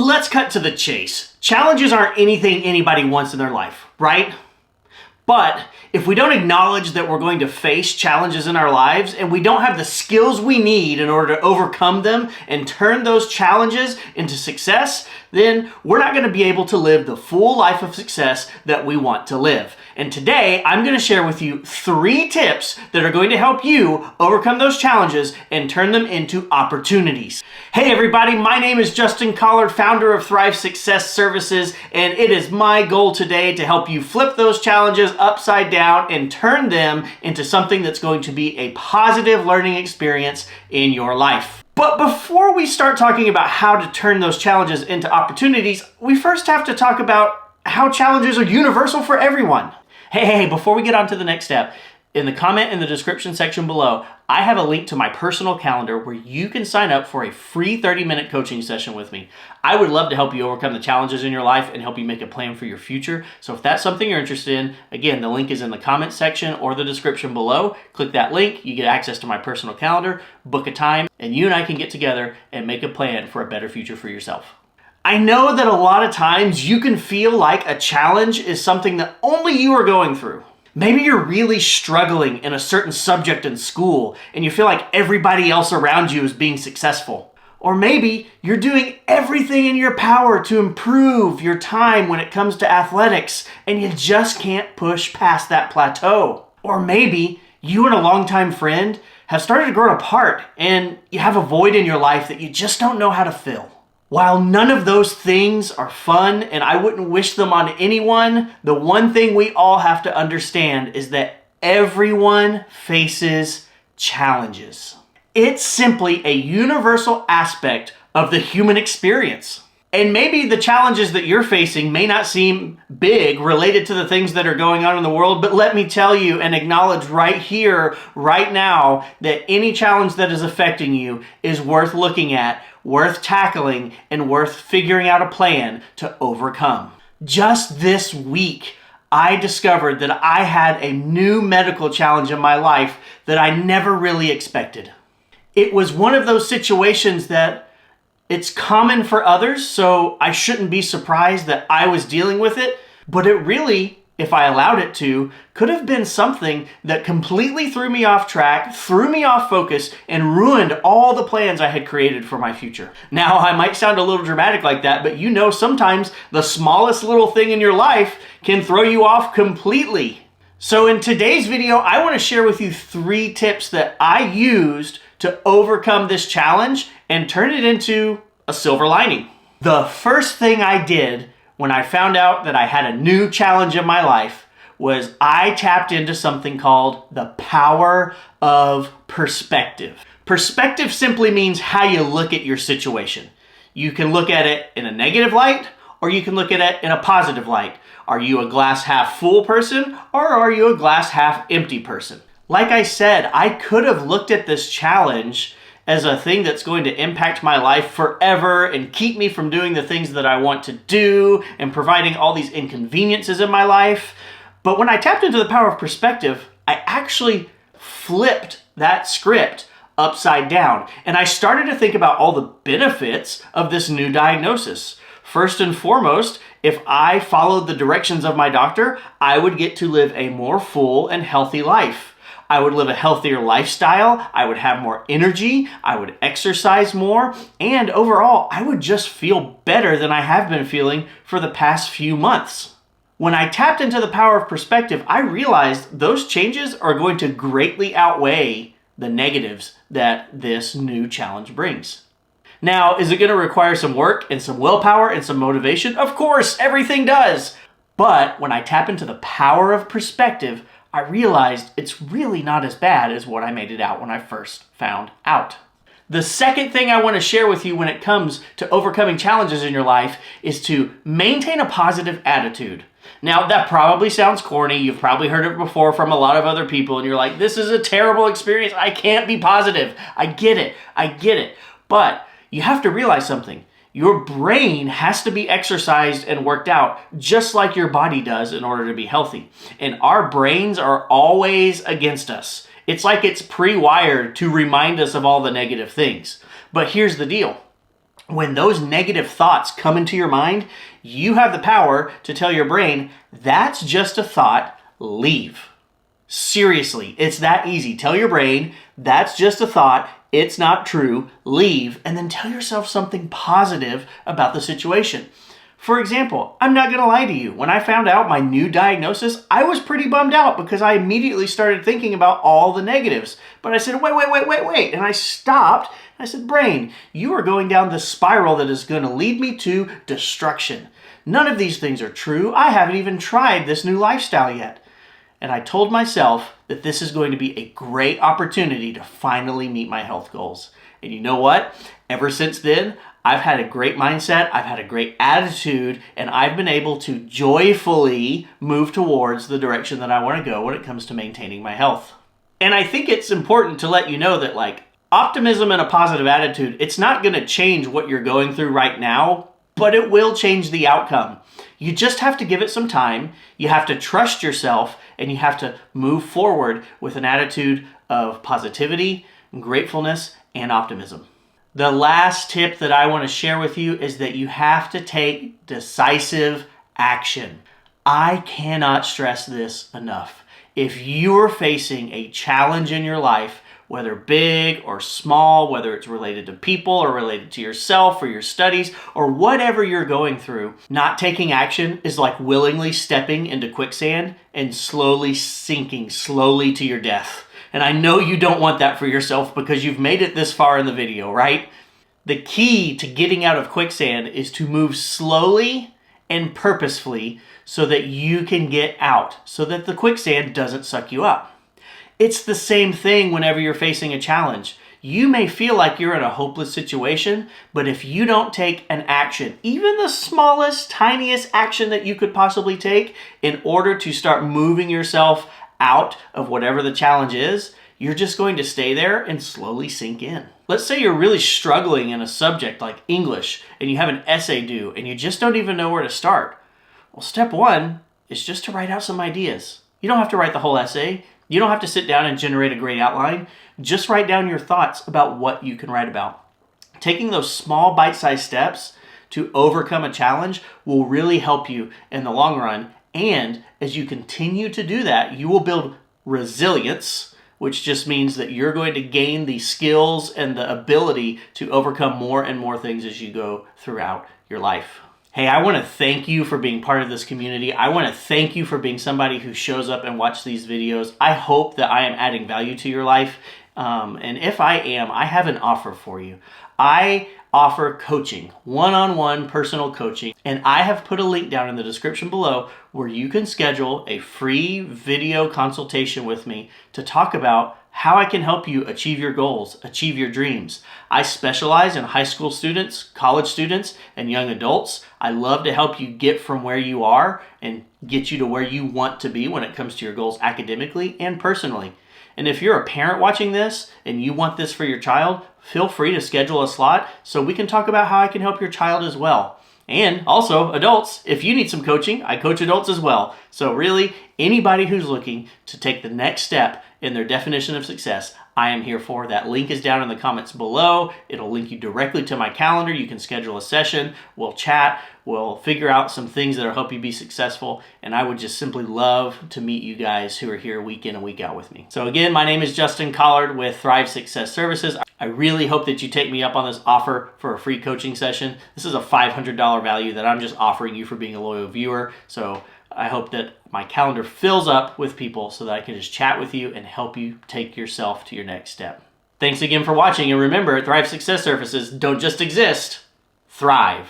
let's cut to the chase. Challenges aren't anything anybody wants in their life, right? But if we don't acknowledge that we're going to face challenges in our lives and we don't have the skills we need in order to overcome them and turn those challenges into success, then we're not going to be able to live the full life of success that we want to live. And today, I'm going to share with you 3 tips that are going to help you overcome those challenges and turn them into opportunities. Hey everybody, my name is Justin Collard, founder of Thrive Success Services, and it is my goal today to help you flip those challenges upside down and turn them into something that's going to be a positive learning experience in your life. But before we start talking about how to turn those challenges into opportunities, we first have to talk about how challenges are universal for everyone. Hey, before we get on to the next step, in the comment in the description section below, I have a link to my personal calendar where you can sign up for a free 30-minute coaching session with me. I would love to help you overcome the challenges in your life and help you make a plan for your future. So if that's something you're interested in, again, the link is in the comment section or the description below. Click that link, you get access to my personal calendar, book a time, and you and I can get together and make a plan for a better future for yourself. I know that a lot of times you can feel like a challenge is something that only you are going through. Maybe you're really struggling in a certain subject in school and you feel like everybody else around you is being successful. Or maybe you're doing everything in your power to improve your time when it comes to athletics and you just can't push past that plateau. Or maybe you and a longtime friend have started to grow apart and you have a void in your life that you just don't know how to fill. While none of those things are fun and I wouldn't wish them on anyone, the one thing we all have to understand is that everyone faces challenges. It's simply a universal aspect of the human experience. And maybe the challenges that you're facing may not seem big related to the things that are going on in the world, but let me tell you and acknowledge right here, right now, that any challenge that is affecting you is worth looking at, worth tackling, and worth figuring out a plan to overcome. Just this week, I discovered that I had a new medical challenge in my life that I never really expected. It was one of those situations that it's common for others, so I shouldn't be surprised that I was dealing with it, but it really, if I allowed it to, could have been something that completely threw me off track, threw me off focus, and ruined all the plans I had created for my future. Now, I might sound a little dramatic like that, but you know sometimes the smallest little thing in your life can throw you off completely. So in today's video, I want to share with you 3 tips that I used to overcome this challenge and turn it into a silver lining. The first thing I did when I found out that I had a new challenge in my life was I tapped into something called the power of perspective. Perspective simply means how you look at your situation. You can look at it in a negative light or you can look at it in a positive light. Are you a glass half full person or are you a glass half empty person? Like I said, I could have looked at this challenge as a thing that's going to impact my life forever and keep me from doing the things that I want to do and providing all these inconveniences in my life. But when I tapped into the power of perspective, I actually flipped that script upside down. And I started to think about all the benefits of this new diagnosis. First and foremost, if I followed the directions of my doctor, I would get to live a more full and healthy life. I would live a healthier lifestyle, I would have more energy, I would exercise more, and overall, I would just feel better than I have been feeling for the past few months. When I tapped into the power of perspective, I realized those changes are going to greatly outweigh the negatives that this new challenge brings. Now, is it going to require some work and some willpower and some motivation? Of course, everything does. But when I tap into the power of perspective, I realized it's really not as bad as what I made it out when I first found out. The second thing I want to share with you when it comes to overcoming challenges in your life is to maintain a positive attitude. Now, that probably sounds corny. You've probably heard it before from a lot of other people, and you're like, this is a terrible experience. I can't be positive. I get it. But you have to realize something. Your brain has to be exercised and worked out just like your body does in order to be healthy. And our brains are always against us. It's like it's pre-wired to remind us of all the negative things. But here's the deal. When those negative thoughts come into your mind, you have the power to tell your brain, that's just a thought, leave. Seriously, it's that easy. Tell your brain, that's just a thought, it's not true, leave, and then tell yourself something positive about the situation. For example, I'm not going to lie to you. When I found out my new diagnosis, I was pretty bummed out because I immediately started thinking about all the negatives. But I said, wait. And I stopped. I said, brain, you are going down this spiral that is going to lead me to destruction. None of these things are true. I haven't even tried this new lifestyle yet. And I told myself that this is going to be a great opportunity to finally meet my health goals. And you know what? Ever since then, I've had a great mindset, I've had a great attitude, and I've been able to joyfully move towards the direction that I want to go when it comes to maintaining my health. And I think it's important to let you know that optimism and a positive attitude, it's not going to change what you're going through right now, but it will change the outcome. You just have to give it some time, you have to trust yourself, and you have to move forward with an attitude of positivity, gratefulness, and optimism. The last tip that I want to share with you is that you have to take decisive action. I cannot stress this enough. If you're facing a challenge in your life, whether big or small, whether it's related to people or related to yourself or your studies or whatever you're going through, not taking action is like willingly stepping into quicksand and slowly sinking slowly to your death. And I know you don't want that for yourself because you've made it this far in the video, right? The key to getting out of quicksand is to move slowly and purposefully so that you can get out, so that the quicksand doesn't suck you up. It's the same thing whenever you're facing a challenge. You may feel like you're in a hopeless situation, but if you don't take an action, even the smallest, tiniest action that you could possibly take in order to start moving yourself out of whatever the challenge is, you're just going to stay there and slowly sink in. Let's say you're really struggling in a subject like English and you have an essay due and you just don't even know where to start. Well, step one is just to write out some ideas. You don't have to write the whole essay. You don't have to sit down and generate a great outline. Just write down your thoughts about what you can write about. Taking those small bite-sized steps to overcome a challenge will really help you in the long run. And as you continue to do that, you will build resilience, which just means that you're going to gain the skills and the ability to overcome more and more things as you go throughout your life. Hey, I want to thank you for being part of this community. I want to thank you for being somebody who shows up and watches these videos. I hope that I am adding value to your life. And if I am, I have an offer for you. I offer coaching, one-on-one personal coaching, and I have put a link down in the description below where you can schedule a free video consultation with me to talk about how I can help you achieve your goals, achieve your dreams. I specialize in high school students, college students, and young adults. I love to help you get from where you are and get you to where you want to be when it comes to your goals academically and personally. And if you're a parent watching this and you want this for your child, feel free to schedule a slot so we can talk about how I can help your child as well. And also adults, if you need some coaching, I coach adults as well. So really, anybody who's looking to take the next step in their definition of success, I am here for. That link is down in the comments below. It'll link you directly to my calendar. You can schedule a session. We'll chat. We'll figure out some things that'll help you be successful. And I would just simply love to meet you guys who are here week in and week out with me. So again, my name is Justin Collard with Thrive Success Services. I really hope that you take me up on this offer for a free coaching session. This is a $500 value that I'm just offering you for being a loyal viewer. So I hope that my calendar fills up with people so that I can just chat with you and help you take yourself to your next step. Thanks again for watching, and remember, Thrive Success Services don't just exist, thrive.